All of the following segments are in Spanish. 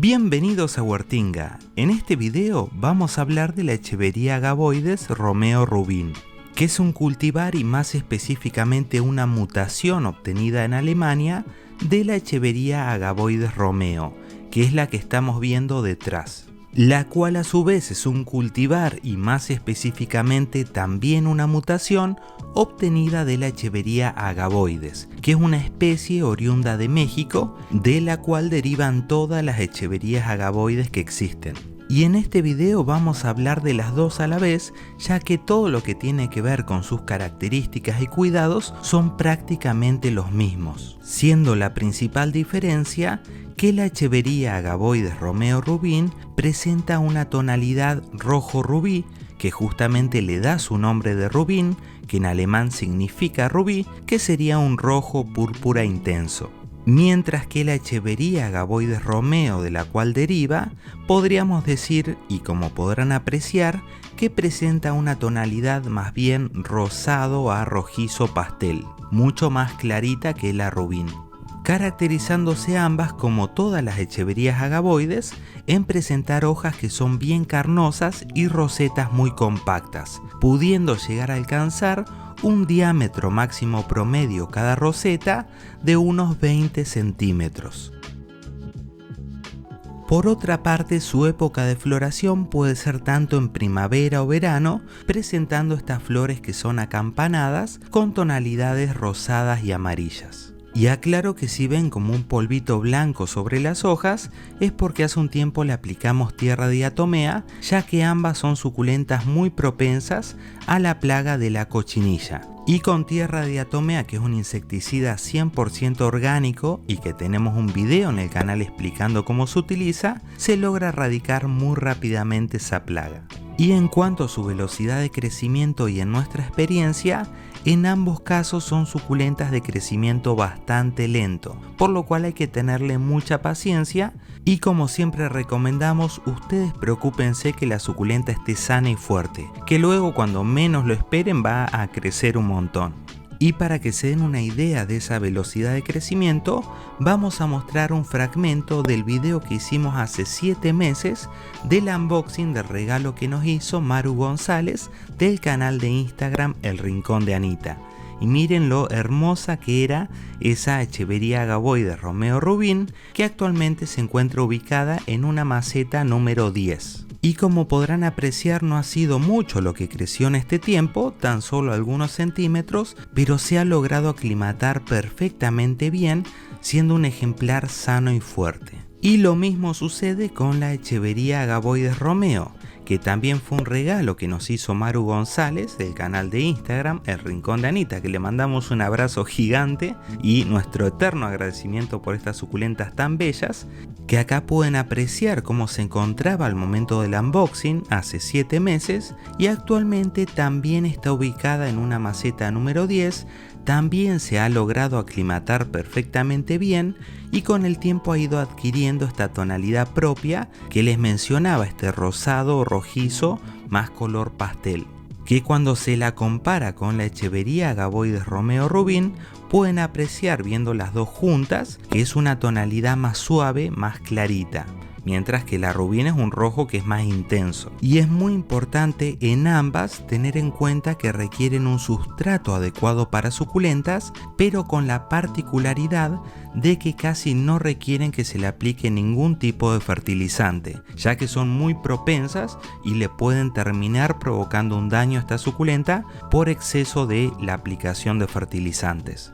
Bienvenidos a Huertinga. En este video vamos a hablar de la Echeveria agavoides Romeo Rubin, que es un cultivar y más específicamente una mutación obtenida en Alemania de la Echeveria agavoides Romeo, que es la que estamos viendo detrás, la cual a su vez es un cultivar y más específicamente también una mutación obtenida de la Echeveria agavoides, que es una especie oriunda de México, de la cual derivan todas las Echeverias agavoides que existen. Y en este video vamos a hablar de las dos a la vez, ya que todo lo que tiene que ver con sus características y cuidados son prácticamente los mismos, siendo la principal diferencia que la Echeveria agavoides Romeo Rubin presenta una tonalidad rojo rubí, que justamente le da su nombre de rubín, que en alemán significa rubí, que sería un rojo púrpura intenso. Mientras que la Echeveria agavoides Romeo, de la cual deriva, podríamos decir, y como podrán apreciar, que presenta una tonalidad más bien rosado a rojizo pastel, mucho más clarita que la rubín, caracterizándose ambas, como todas las Echeverias agavoides, en presentar hojas que son bien carnosas y rosetas muy compactas, pudiendo llegar a alcanzar un diámetro máximo promedio cada roseta de unos 20 centímetros. Por otra parte, su época de floración puede ser tanto en primavera o verano, presentando estas flores que son acampanadas con tonalidades rosadas y amarillas. Y aclaro que si ven como un polvito blanco sobre las hojas, es porque hace un tiempo le aplicamos tierra diatomea, ya que ambas son suculentas muy propensas a la plaga de la cochinilla. Y con tierra diatomea, que es un insecticida 100% orgánico y que tenemos un video en el canal explicando cómo se utiliza, se logra erradicar muy rápidamente esa plaga. Y en cuanto a su velocidad de crecimiento y en nuestra experiencia, en ambos casos son suculentas de crecimiento bastante lento, por lo cual hay que tenerle mucha paciencia y, como siempre recomendamos, ustedes preocúpense que la suculenta esté sana y fuerte, que luego cuando menos lo esperen va a crecer un montón. Y para que se den una idea de esa velocidad de crecimiento, vamos a mostrar un fragmento del video que hicimos hace 7 meses del unboxing del regalo que nos hizo Maru González del canal de Instagram El Rincón de Anita. Y miren lo hermosa que era esa Echeveria agavoides Romeo Rubin, que actualmente se encuentra ubicada en una maceta número 10. Y como podrán apreciar, no ha sido mucho lo que creció en este tiempo, tan solo algunos centímetros, pero se ha logrado aclimatar perfectamente bien, siendo un ejemplar sano y fuerte. Y lo mismo sucede con la Echeveria agavoides Romeo, que también fue un regalo que nos hizo Maru González del canal de Instagram El Rincón de Anita, que le mandamos un abrazo gigante y nuestro eterno agradecimiento por estas suculentas tan bellas, que acá pueden apreciar cómo se encontraba al momento del unboxing hace 7 meses y actualmente también está ubicada en una maceta número 10. También se ha logrado aclimatar perfectamente bien y con el tiempo ha ido adquiriendo esta tonalidad propia que les mencionaba, este rosado o rojizo más color pastel, que cuando se la compara con la Echeveria agavoides Romeo Rubin pueden apreciar, viendo las dos juntas, que es una tonalidad más suave, más clarita, mientras que la rubín es un rojo que es más intenso. Y es muy importante en ambas tener en cuenta que requieren un sustrato adecuado para suculentas, pero con la particularidad de que casi no requieren que se le aplique ningún tipo de fertilizante, ya que son muy propensas y le pueden terminar provocando un daño a esta suculenta por exceso de la aplicación de fertilizantes.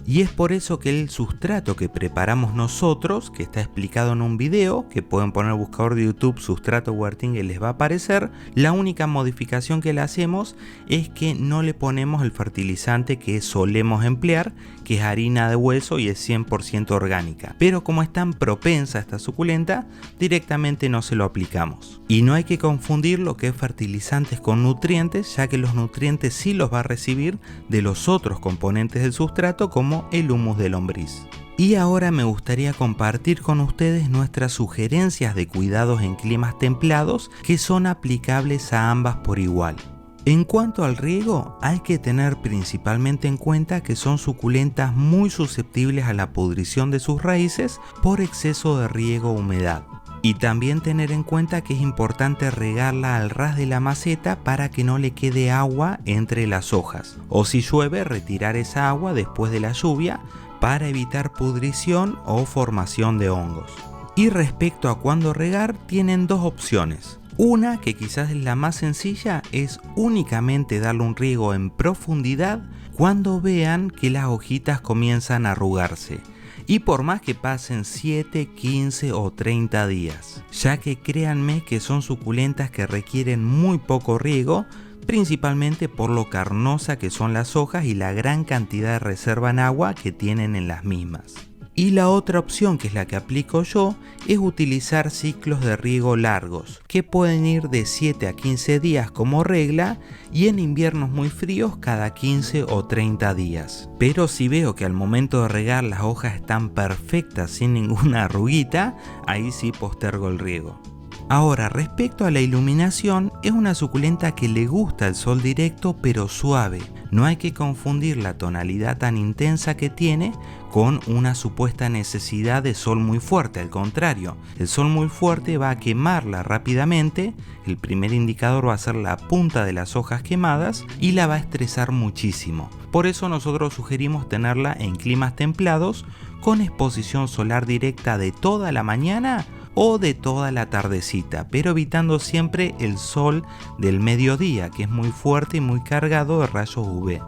Y es por eso que el sustrato que preparamos nosotros, que está explicado en un video, que pueden poner en el buscador de YouTube sustrato Huertinga y les va a aparecer, la única modificación que le hacemos es que no le ponemos el fertilizante que solemos emplear, que es harina de hueso y es 100% orgánica. Pero como es tan propensa esta suculenta, directamente no se lo aplicamos. Y no hay que confundir lo que es fertilizantes con nutrientes, ya que los nutrientes sí los va a recibir de los otros componentes del sustrato, como el humus de lombriz. Y ahora me gustaría compartir con ustedes nuestras sugerencias de cuidados en climas templados que son aplicables a ambas por igual. En cuanto al riego, hay que tener principalmente en cuenta que son suculentas muy susceptibles a la pudrición de sus raíces por exceso de riego o humedad. Y también tener en cuenta que es importante regarla al ras de la maceta para que no le quede agua entre las hojas. O si llueve, retirar esa agua después de la lluvia para evitar pudrición o formación de hongos. Y respecto a cuándo regar, tienen dos opciones. Una, que quizás es la más sencilla, es únicamente darle un riego en profundidad cuando vean que las hojitas comienzan a arrugarse. Y por más que pasen 7, 15 o 30 días, ya que créanme que son suculentas que requieren muy poco riego, principalmente por lo carnosa que son las hojas y la gran cantidad de reserva en agua que tienen en las mismas. Y la otra opción, que es la que aplico yo, es utilizar ciclos de riego largos, que pueden ir de 7 a 15 días como regla y en inviernos muy fríos cada 15 o 30 días. Pero si veo que al momento de regar las hojas están perfectas sin ninguna arruguita, ahí sí postergo el riego. Ahora, respecto a la iluminación, es una suculenta que le gusta el sol directo pero suave. No hay que confundir la tonalidad tan intensa que tiene con una supuesta necesidad de sol muy fuerte. Al contrario, el sol muy fuerte va a quemarla rápidamente, el primer indicador va a ser la punta de las hojas quemadas y la va a estresar muchísimo. Por eso nosotros sugerimos tenerla en climas templados con exposición solar directa de toda la mañana o de toda la tardecita, pero evitando siempre el sol del mediodía, que es muy fuerte y muy cargado de rayos UV.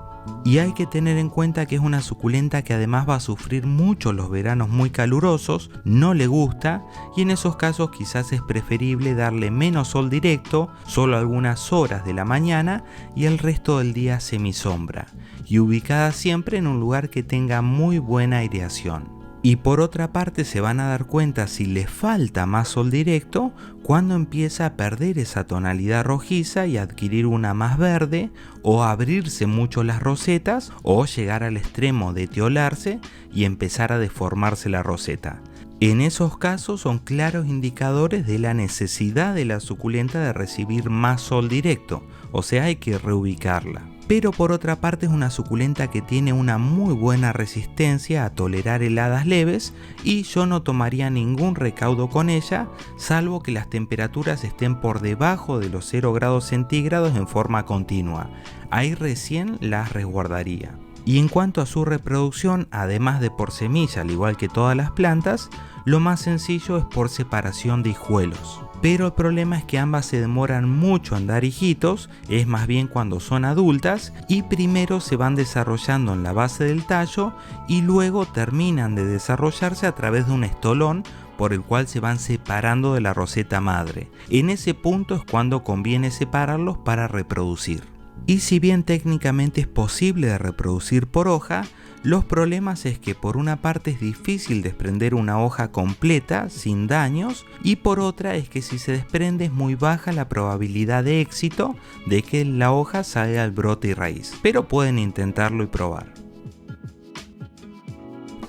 Y hay que tener en cuenta que es una suculenta que además va a sufrir mucho los veranos muy calurosos, no le gusta, y en esos casos quizás es preferible darle menos sol directo, solo algunas horas de la mañana y el resto del día semisombra, y ubicada siempre en un lugar que tenga muy buena aireación. Y por otra parte se van a dar cuenta si les falta más sol directo cuando empieza a perder esa tonalidad rojiza y adquirir una más verde, o abrirse mucho las rosetas, o llegar al extremo de teolarse y empezar a deformarse la roseta. En esos casos son claros indicadores de la necesidad de la suculenta de recibir más sol directo, o sea, hay que reubicarla. Pero por otra parte es una suculenta que tiene una muy buena resistencia a tolerar heladas leves y yo no tomaría ningún recaudo con ella, salvo que las temperaturas estén por debajo de los 0 grados centígrados en forma continua. Ahí recién las resguardaría. Y en cuanto a su reproducción, además de por semilla, al igual que todas las plantas, lo más sencillo es por separación de hijuelos. Pero el problema es que ambas se demoran mucho en dar hijitos, es más bien cuando son adultas, y primero se van desarrollando en la base del tallo y luego terminan de desarrollarse a través de un estolón por el cual se van separando de la roseta madre. En ese punto es cuando conviene separarlos para reproducir. Y si bien técnicamente es posible de reproducir por hoja, los problemas es que por una parte es difícil desprender una hoja completa sin daños, y por otra es que si se desprende es muy baja la probabilidad de éxito de que la hoja salga al brote y raíz, pero pueden intentarlo y probar.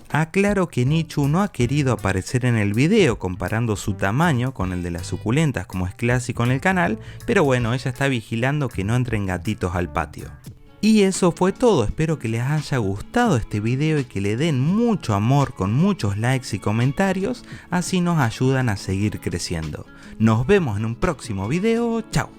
Aclaro que Nichu no ha querido aparecer en el video comparando su tamaño con el de las suculentas como es clásico en el canal, pero bueno, ella está vigilando que no entren gatitos al patio. Y eso fue todo, espero que les haya gustado este video y que le den mucho amor con muchos likes y comentarios, así nos ayudan a seguir creciendo. Nos vemos en un próximo video, chao.